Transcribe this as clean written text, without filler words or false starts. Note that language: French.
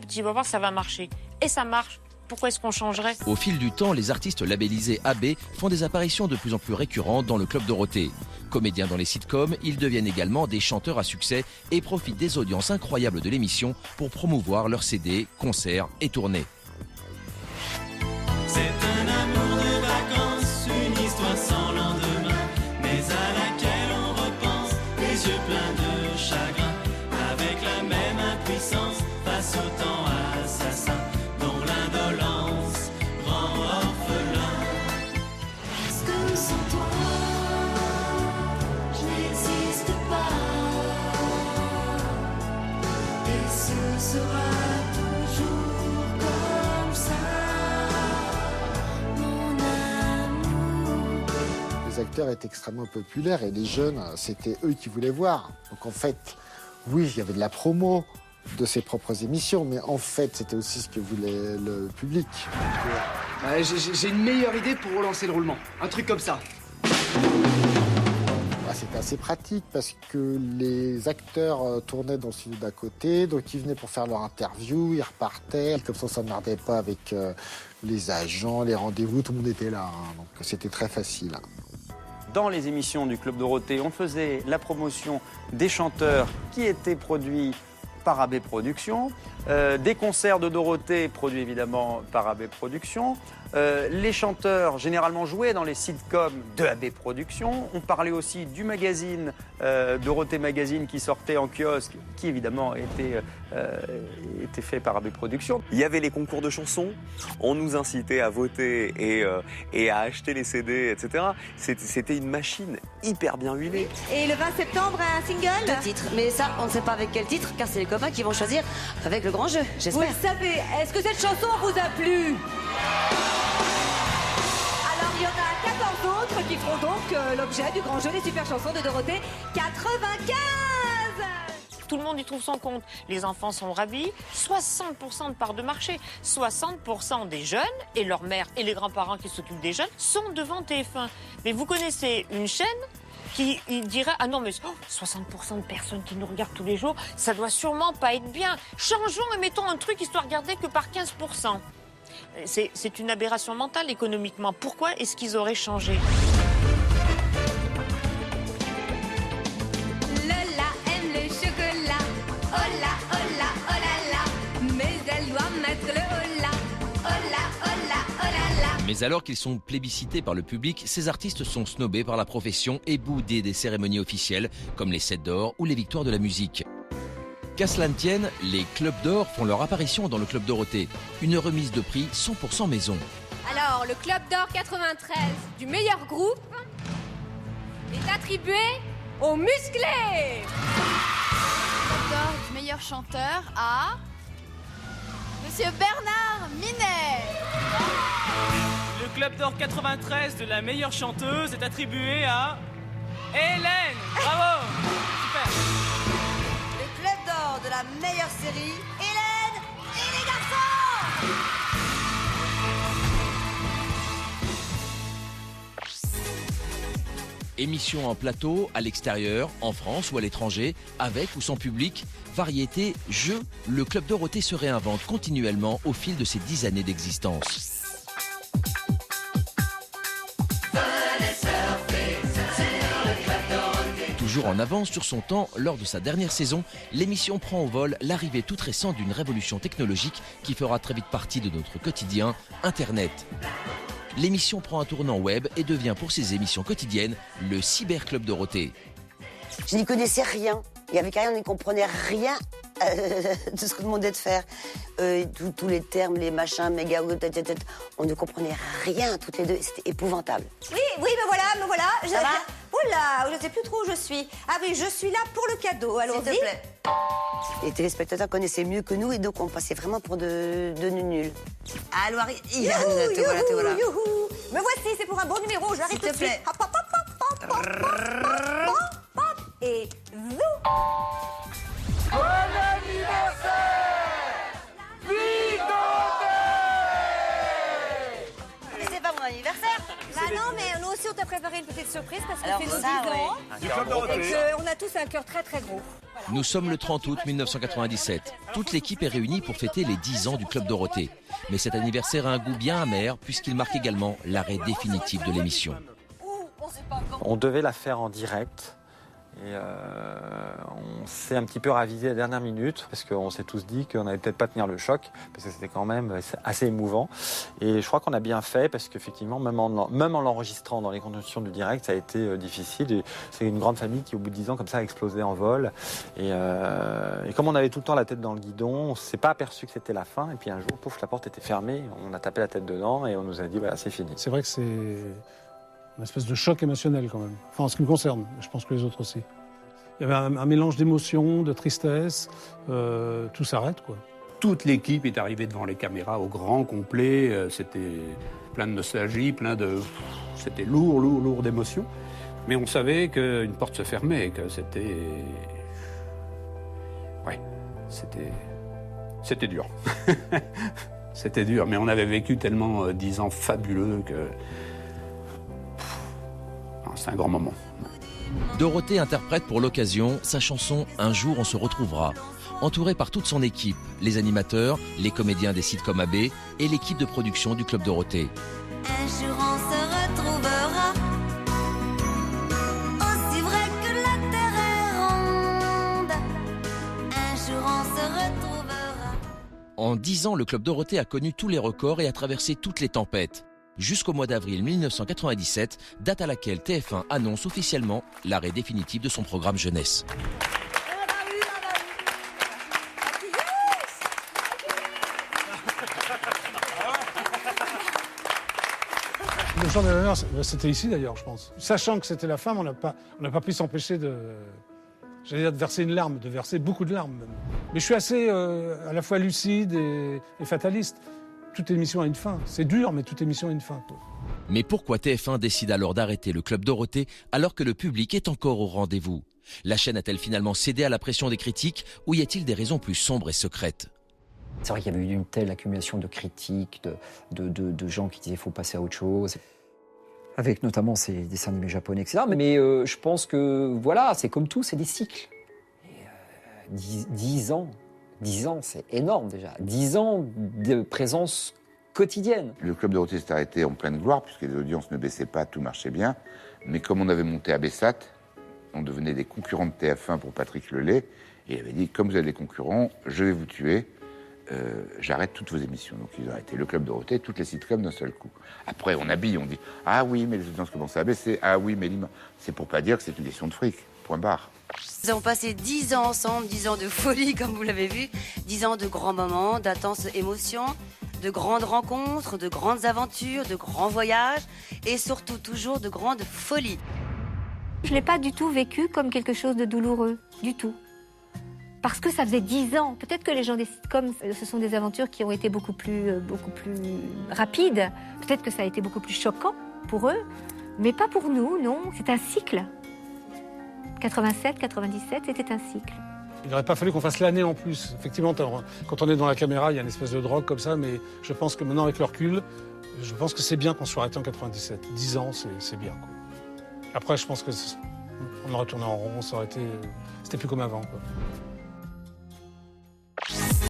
tu vas voir, ça va marcher. Et ça marche. Pourquoi est-ce qu'on changerait? Au fil du temps, les artistes labellisés AB font des apparitions de plus en plus récurrentes dans le Club Dorothée. Comédiens dans les sitcoms, ils deviennent également des chanteurs à succès et profitent des audiences incroyables de l'émission pour promouvoir leurs CD, concerts et tournées. C'est un amour de vacances, une histoire sans lendemain, mais à laquelle on repense, les yeux pleins de chagrin, avec la même impuissance face au temps assassin, dont l'indolence rend orphelin. Parce que sans toi, je n'existe pas, et ce sera toujours comme ça. Les acteurs étaient extrêmement populaires et les jeunes, c'était eux qui voulaient voir. Donc en fait, oui, il y avait de la promo de ses propres émissions, mais en fait, c'était aussi ce que voulait le public. J'ai une meilleure idée pour relancer le roulement. Un truc comme ça. C'était assez pratique parce que les acteurs tournaient dans le studio d'à côté, donc ils venaient pour faire leur interview, ils repartaient. Comme ça, on ne s'emmerdait pas avec les agents, les rendez-vous, tout le monde était là. Donc c'était très facile. Dans les émissions du Club Dorothée, on faisait la promotion des chanteurs qui étaient produits par AB Productions, des concerts de Dorothée produits évidemment par AB Productions. Les chanteurs généralement jouaient dans les sitcoms de AB Productions. On parlait aussi du magazine, Dorothée Magazine, qui sortait en kiosque, qui évidemment était fait par AB Productions. Il y avait les concours de chansons, on nous incitait à voter et à acheter les CD, etc. C'était une machine hyper bien huilée. Et le 20 septembre, un single? 2 titres, mais ça, on ne sait pas avec quel titre, car c'est les copains qui vont choisir avec le grand jeu, j'espère. Vous le savez, est-ce que cette chanson vous a plu? Alors, il y en a 14 autres qui feront donc l'objet du grand jeu des super chansons de Dorothée 95. Tout le monde y trouve son compte. Les enfants sont ravis. 60% de part de marché. 60% des jeunes et leurs mères et les grands-parents qui s'occupent des jeunes sont devant TF1. Mais vous connaissez une chaîne qui dirait « Ah non, mais 60% de personnes qui nous regardent tous les jours, ça doit sûrement pas être bien. Changeons et mettons un truc histoire de regarder que par 15%. » C'est une aberration mentale économiquement. Pourquoi est-ce qu'ils auraient changé? Lola aime le chocolat. Oh là, oh là, oh là là. Mais elle doit mettre le oh là. Oh là, oh là, oh là là. Mais alors qu'ils sont plébiscités par le public, ces artistes sont snobés par la profession et boudés des cérémonies officielles comme les 7 d'or ou les victoires de la musique. Qu'à cela ne tienne, les clubs d'or font leur apparition dans le Club Dorothée. Une remise de prix 100% maison. Alors, le Club d'or 93 du meilleur groupe est attribué aux musclés. Le Club d'or du meilleur chanteur à Monsieur Bernard Minet. Le Club d'or 93 de la meilleure chanteuse est attribué à Hélène. Bravo. Super. Le club d'or de la meilleure série, Hélène et les garçons. Émissions en plateau, à l'extérieur, en France ou à l'étranger, avec ou sans public, variété, jeux, le Club Dorothée se réinvente continuellement au fil de ses 10 années d'existence. Toujours en avance sur son temps, lors de sa dernière saison, l'émission prend au vol l'arrivée toute récente d'une révolution technologique qui fera très vite partie de notre quotidien, Internet. L'émission prend un tournant web et devient pour ses émissions quotidiennes le Cyberclub Dorothée. Je n'y connaissais rien. Et avec rien, on n'y comprenait rien de ce qu'on demandait de faire. Tous les termes, les machins, méga, on ne comprenait rien toutes les deux. C'était épouvantable. Oui, me voilà. Ça va? Oula, je ne sais plus trop où je suis. Ah oui, je suis là pour le cadeau, allons-y. S'il te plaît. Les téléspectateurs connaissaient mieux que nous et donc on passait vraiment pour de nuls. Allô, Yann, te voilà. Youhou. Me voici, c'est pour un bon numéro, j'arrive tout de suite. Hop, hop, hop, hop, hop, hop, hop, hop, hop, et zou. Bon anniversaire! Vive Mais c'est pas mon anniversaire. Bah non, mais nous aussi on t'a préparé une petite surprise parce que Alors c'est nos 10 ça, ans. Du Club Dorothée. On a tous un cœur très très gros. Voilà. Nous sommes le 30 août 1997. Toute l'équipe est réunie pour fêter les 10 ans du Club Dorothée. Mais cet anniversaire a un goût bien amer puisqu'il marque également l'arrêt définitif de l'émission. On devait la faire en direct. Et on s'est un petit peu ravisé à la dernière minute parce qu'on s'est tous dit qu'on n'allait peut-être pas tenir le choc parce que c'était quand même assez émouvant. Et je crois qu'on a bien fait parce qu'effectivement, même en l'enregistrant dans les conditions du direct, ça a été difficile. Et c'est une grande famille qui, au bout de 10 ans, comme ça, a explosé en vol. Et comme on avait tout le temps la tête dans le guidon, on ne s'est pas aperçu que c'était la fin. Et puis un jour, pouf, la porte était fermée. On a tapé la tête dedans et on nous a dit, voilà, c'est fini. C'est vrai que c'est une espèce de choc émotionnel quand même. Enfin, en ce qui me concerne, je pense que les autres aussi. Il y avait un mélange d'émotions, de tristesse, tout s'arrête quoi. Toute l'équipe est arrivée devant les caméras au grand complet, c'était plein de nostalgie, c'était lourd d'émotions. Mais on savait qu'une porte se fermait, que c'était... Ouais, c'était dur. C'était dur, mais on avait vécu tellement 10 ans fabuleux que... C'est un grand moment. Dorothée interprète pour l'occasion sa chanson « Un jour on se retrouvera ». Entourée par toute son équipe, les animateurs, les comédiens des sitcoms AB et l'équipe de production du Club Dorothée. Un jour on se retrouvera, aussi vrai que la terre est ronde. Un jour on se retrouvera. En 10 ans, le Club Dorothée a connu tous les records et a traversé toutes les tempêtes. Jusqu'au mois d'avril 1997, date à laquelle TF1 annonce officiellement l'arrêt définitif de son programme jeunesse. Le jour de l'honneur, c'était ici d'ailleurs, je pense. Sachant que c'était la fin, on n'a pas pu s'empêcher de verser une larme, de verser beaucoup de larmes même. Mais je suis assez à la fois lucide et fataliste. Toute émission a une fin. C'est dur, mais toute émission a une fin. Mais pourquoi TF1 décide alors d'arrêter le Club Dorothée alors que le public est encore au rendez-vous? La chaîne a-t-elle finalement cédé à la pression des critiques ou y a-t-il des raisons plus sombres et secrètes? C'est vrai qu'il y avait eu une telle accumulation de critiques, de gens qui disaient qu'il faut passer à autre chose, avec notamment ces dessins animés japonais, etc. Mais je pense que, voilà, c'est comme tout, c'est des cycles. Et, 10 ans, c'est énorme déjà. 10 ans de présence quotidienne. Le Club Dorothée s'est arrêté en pleine gloire, puisque les audiences ne baissaient pas, tout marchait bien. Mais comme on avait monté à Bessat, on devenait des concurrents de TF1 pour Patrick Lelay, et il avait dit, comme vous êtes des concurrents, je vais vous tuer. J'arrête toutes vos émissions. Donc ils ont arrêté le Club Dorothée, toutes les sitcoms d'un seul coup. Après, on habille, on dit « Ah oui, mais les audiences commencent à baisser. Ah oui, mais c'est pour pas dire que c'est une question de fric. Point barre. » Nous avons passé 10 ans ensemble, 10 ans de folie, comme vous l'avez vu, 10 ans de grands moments, d'intenses émotions, de grandes rencontres, de grandes aventures, de grands voyages et surtout toujours de grandes folies. Je ne l'ai pas du tout vécu comme quelque chose de douloureux, du tout. Parce que ça faisait 10 ans. Peut-être que les gens des sitcoms, ce sont des aventures qui ont été beaucoup plus rapides. Peut-être que ça a été beaucoup plus choquant pour eux. Mais pas pour nous, non. C'est un cycle. 87, 97, c'était un cycle. Il n'aurait pas fallu qu'on fasse l'année en plus. Effectivement, quand on est dans la caméra, il y a une espèce de drogue comme ça. Mais je pense que maintenant, avec le recul, je pense que c'est bien qu'on soit arrêté en 97. 10 ans, c'est bien, quoi. Après, je pense qu'on aurait tourné en rond, ça aurait été... C'était plus comme avant, quoi.